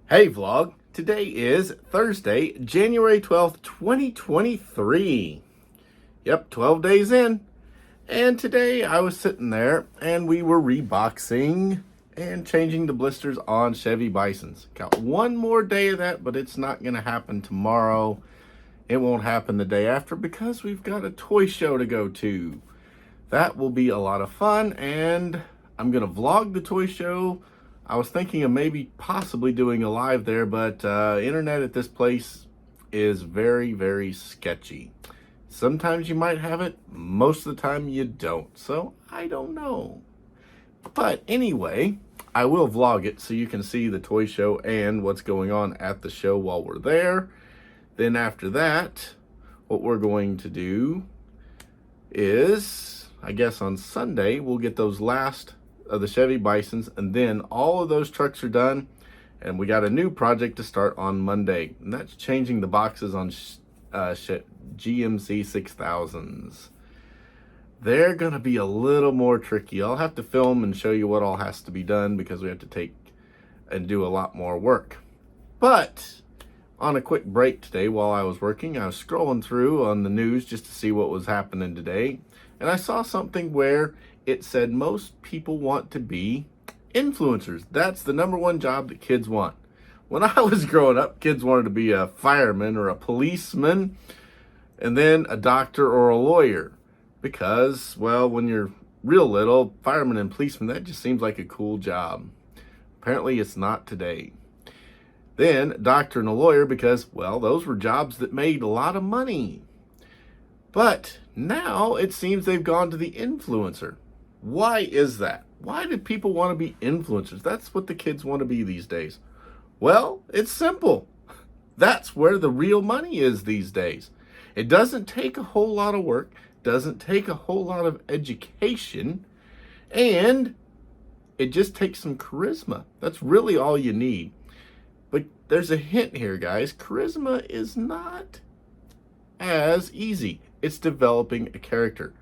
Hey vlog, today is Thursday, January 12th, 2023. Yep, 12 days in. And today I was sitting there and we were reboxing and changing the blisters on Chevy Bisons. Got one more day of that, but it's not going to happen tomorrow. It won't happen the day after because we've got a toy show to go to. That will be a lot of fun, and I'm going to vlog the toy show. I was thinking of maybe possibly doing a live there, but internet at this place is very, very sketchy. Sometimes you might have it, most of the time you don't. So I don't know. But anyway, I will vlog it so you can see the toy show and what's going on at the show while we're there. Then after that, what we're going to do is, I guess on Sunday, we'll get those last of the Chevy Bisons, and then all of those trucks are done, and we got a new project to start on Monday, and that's changing the boxes on GMC 6000s. They're gonna be a little more tricky. I'll have to film and show you what all has to be done because we have to take and do a lot more work. But on a quick break today while I was working, I was scrolling through on the news just to see what was happening today, and I saw something where it said most people want to be influencers. That's the number one job that kids want. When I was growing up, kids wanted to be a fireman or a policeman, and then a doctor or a lawyer. Because, well, when you're real little, fireman and policeman, that just seems like a cool job. Apparently it's not today. Then doctor and a lawyer because, well, those were jobs that made a lot of money. But now it seems they've gone to the influencer. Why is that? Why do people want to be influencers? That's what the kids want to be these days. Well, it's simple. That's where the real money is these days. It doesn't take a whole lot of work, doesn't take a whole lot of education, and it just takes some charisma. That's really all you need. But there's a hint here, guys. Charisma is not as easy. It's developing a character.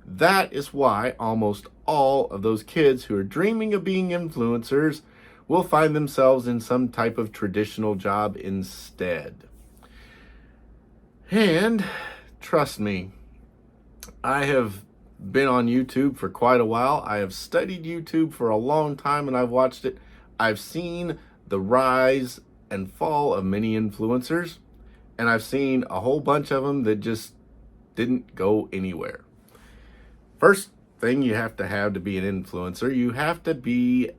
That is why almost all of those kids who are dreaming of being influencers will find themselves in some type of traditional job instead. And trust me, I have been on YouTube for quite a while. I have studied YouTube for a long time and I've watched it. I've seen the rise and fall of many influencers, and I've seen a whole bunch of them that just didn't go anywhere. First thing you have to be an influencer, you have to be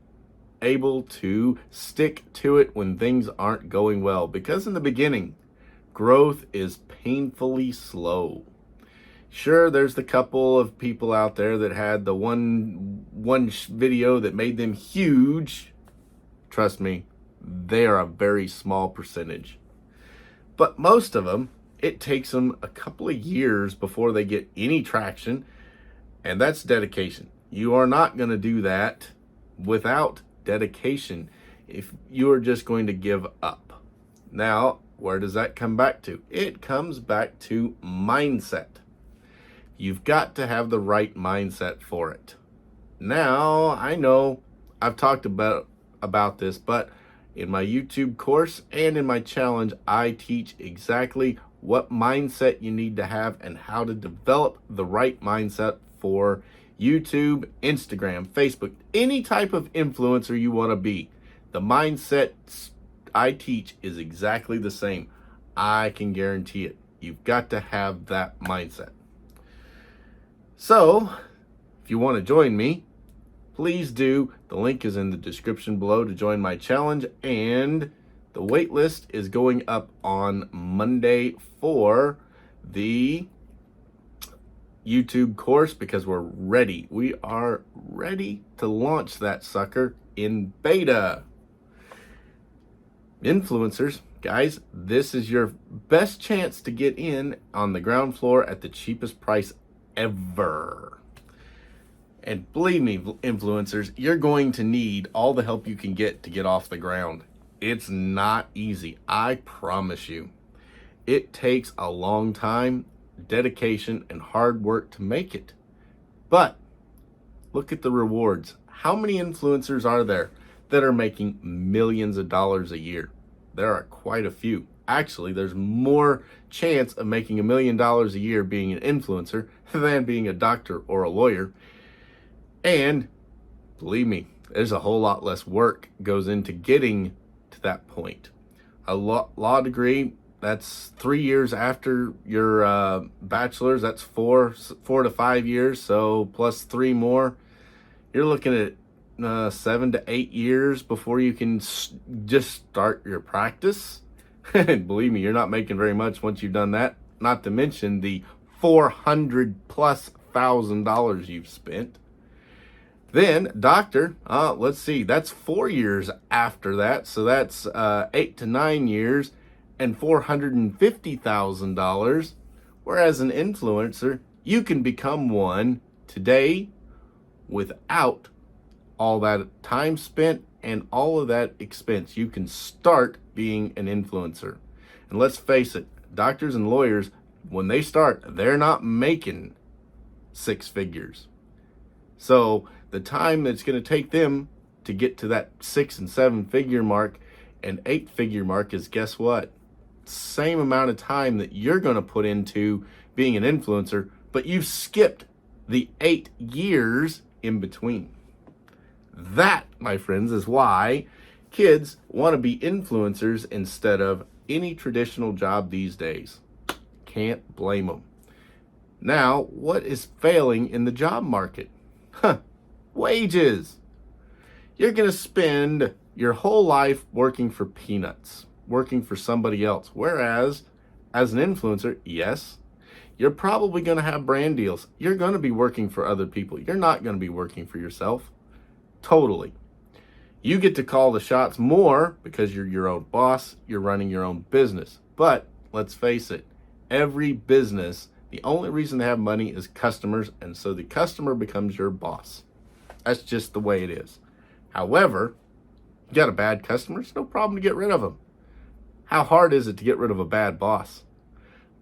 able to stick to it when things aren't going well, because in the beginning, growth is painfully slow. Sure, there's the couple of people out there that had the one video that made them huge. Trust me, they are a very small percentage. But most of them, it takes them a couple of years before they get any traction, and that's dedication. You are not going to do that without dedication if you're just going to give up. Now, where does that come back to? It comes back to mindset. You've got to have the right mindset for it. Now, I know I've talked about this, but in my YouTube course and in my challenge, I teach exactly what mindset you need to have and how to develop the right mindset for YouTube, Instagram, Facebook, any type of influencer you want to be. The mindset I teach is exactly the same. I can guarantee it. You've got to have that mindset. So, if you want to join me, please do. The link is in the description below to join my challenge, and the wait list is going up on Monday for the YouTube course because we're ready. We are ready to launch that sucker in beta. Influencers, guys, this is your best chance to get in on the ground floor at the cheapest price ever. And believe me, influencers, you're going to need all the help you can get to get off the ground. It's not easy, I promise you. It takes a long time, dedication, and hard work to make it. But look at the rewards. How many influencers are there that are making millions of dollars a year. There are quite a few. Actually, there's more chance of making $1 million a year being an influencer than being a doctor or a lawyer. And believe me, there's a whole lot less work goes into getting to that point. A law degree, that's 3 years after your bachelor's. That's 4 to 5 years. So plus 3 more, you're looking at 7 to 8 years before you can just start your practice. And believe me, you're not making very much once you've done that. Not to mention the $400,000+ you've spent. Then doctor, let's see, that's 4 years after that. So that's 8 to 9 years and $450,000. Whereas an influencer, you can become one today without all that time spent and all of that expense. You can start being an influencer. And let's face it, doctors and lawyers, when they start, they're not making 6 figures. So the time that's going to take them to get to that 6 and 7 figure mark and 8 figure mark is, guess what? Same amount of time that you're going to put into being an influencer, but you've skipped the 8 years in between. That, my friends, is why kids want to be influencers instead of any traditional job these days. Can't blame them. Now, what is failing in the job market? Wages. You're going to spend your whole life working for peanuts, working for somebody else. Whereas, as an influencer, yes, you're probably going to have brand deals. You're going to be working for other people. You're not going to be working for yourself. Totally. You get to call the shots more because you're your own boss. You're running your own business. But let's face it, every business, the only reason they have money is customers, and so the customer becomes your boss. That's just the way it is. However, you got a bad customer, it's no problem to get rid of them. How hard is it to get rid of a bad boss?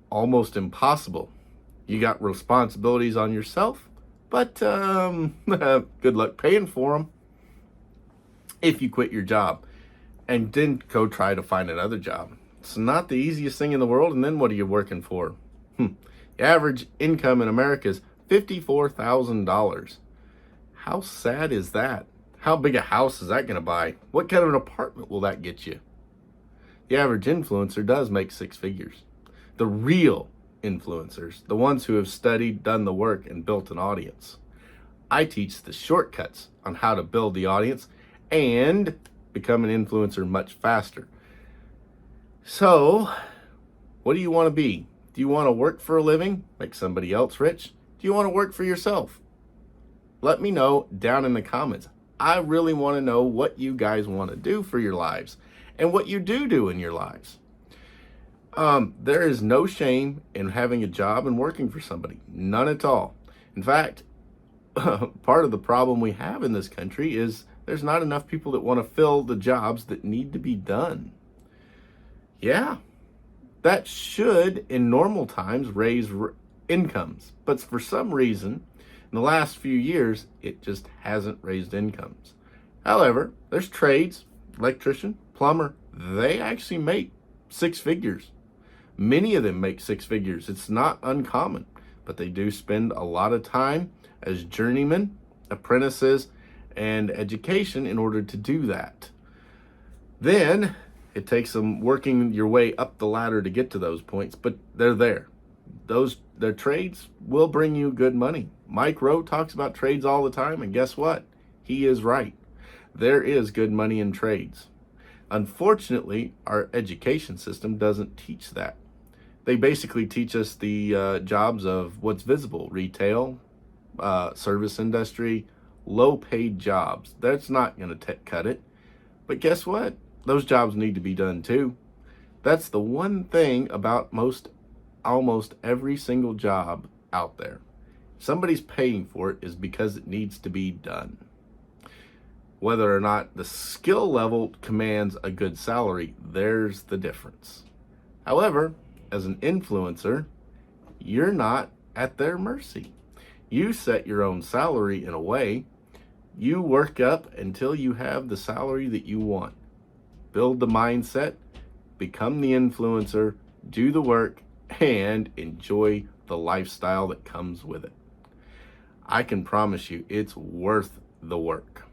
Almost impossible. You got responsibilities on yourself, but good luck paying for them if you quit your job and then go try to find another job. It's not the easiest thing in the world, and then what are you working for? The average income in America is $54,000. How sad is that? How big a house is that going to buy? What kind of an apartment will that get you? The average influencer does make 6 figures. The real influencers, the ones who have studied, done the work, and built an audience. I teach the shortcuts on how to build the audience and become an influencer much faster. So, what do you want to be? Do you want to work for a living, make somebody else rich? Do you want to work for yourself? Let me know down in the comments. I really want to know what you guys want to do for your lives and what you do in your lives. There is no shame in having a job and working for somebody. None at all. In fact, part of the problem we have in this country is there's not enough people that want to fill the jobs that need to be done. Yeah, that should, in normal times, raise incomes. But for some reason, in the last few years, it just hasn't raised incomes. However, there's trades, electrician, plumber. They actually make 6 figures. Many of them make 6 figures. It's not uncommon, but they do spend a lot of time as journeymen, apprentices, and education in order to do that. Then it takes some working your way up the ladder to get to those points, but they're there. Their trades will bring you good money. Mike Rowe talks about trades all the time, and guess what? He is right. There is good money in trades. Unfortunately, our education system doesn't teach that. They basically teach us the jobs of what's visible: retail, service industry, low-paid jobs. That's not going to cut it. But guess what? Those jobs need to be done too. That's the one thing about almost every single job out there. If somebody's paying for it is because it needs to be done. Whether or not the skill level commands a good salary, there's the difference. However, as an influencer, you're not at their mercy. You set your own salary in a way, You work up until you have the salary that you want. Build the mindset, become the influencer, do the work, and enjoy the lifestyle that comes with it. I can promise you it's worth the work.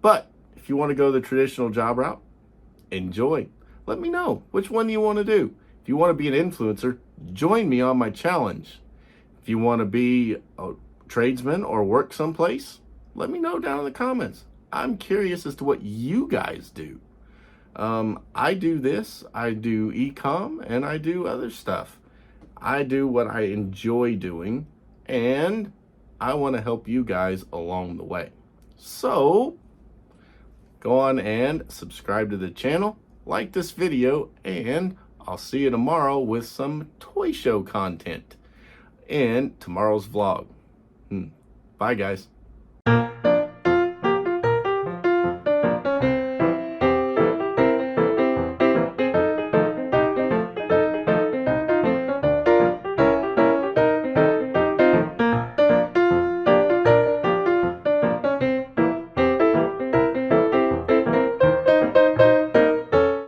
But if you want to go the traditional job route, enjoy. Let me know which one you want to do. If you want to be an influencer, join me on my challenge. If you want to be a tradesman or work someplace, let me know down in the comments. I'm curious as to what you guys do. I do this, I do e-com, and I do other stuff. I do what I enjoy doing, and I want to help you guys along the way. So, go on and subscribe to the channel, like this video, and I'll see you tomorrow with some toy show content and tomorrow's vlog. Bye, guys.